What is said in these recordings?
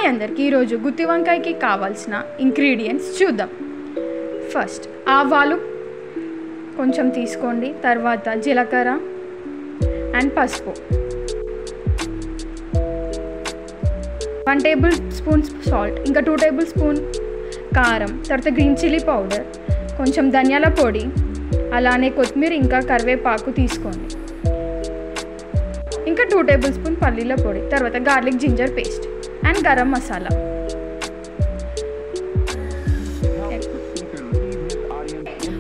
Hi అందరికీ, ఈరోజు గుత్తి వంకాయకి కావాల్సిన ఇంగ్రీడియంట్స్ చూద్దాం. ఫస్ట్ ఆవాలు కొంచెం తీసుకోండి, తర్వాత జీలకర్ర అండ్ పసుపు, 1 టేబుల్ స్పూన్ సాల్ట్, ఇంకా 2 టేబుల్ స్పూన్ కారం, తర్వాత గ్రీన్ చిల్లీ పౌడర్, కొంచెం ధనియాల పొడి, అలానే కొత్తిమీర ఇంకా కరివేపాకు తీసుకోండి. ఇంకా 2 టేబుల్ స్పూన్ పల్లీల పొడి, తర్వాత garlic ginger paste and garam masala.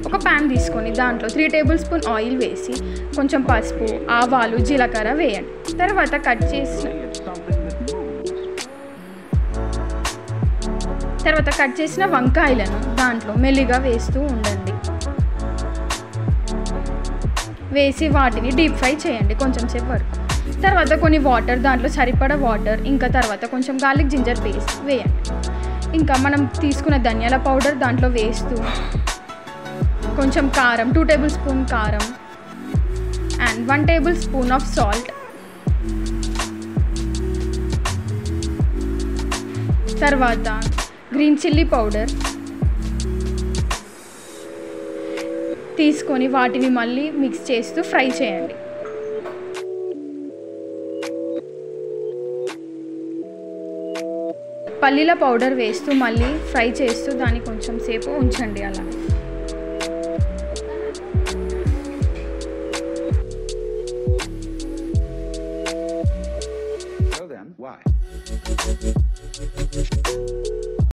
ఒక ప్యాన్ తీసుకొని దాంట్లో 3 టేబుల్ స్పూన్ ఆయిల్ వేసి కొంచెం పసుపు, ఆవాలు, జీలకర్ర వేయండి. తర్వాత కట్ చేసిన వంకాయలను దాంట్లో మెల్లిగా వేస్తూ ఉండండి. వేసి వాటిని డీప్ ఫ్రై చేయండి కొంచెం సేపు వరకు. తర్వాత కొన్ని వాటర్, దాంట్లో సరిపడా వాటర్, ఇంకా తర్వాత కొంచెం గార్లిక్ జింజర్ పేస్ట్ వేయండి. ఇంకా మనం తీసుకున్న ధనియాల పౌడర్ దాంట్లో వేస్తూ కొంచెం కారం, 2 టేబుల్ స్పూన్ కారం and 1 table spoon of salt, తర్వాత గ్రీన్ చిల్లీ పౌడర్ తీసుకొని వాటిని మళ్ళీ మిక్స్ చేస్తూ ఫ్రై చేయండి. పల్లీల పౌడర్ వేస్తూ మళ్ళీ ఫ్రై చేస్తూ దాన్ని కొంచెం సేపు ఉంచండి. అలా So then, why?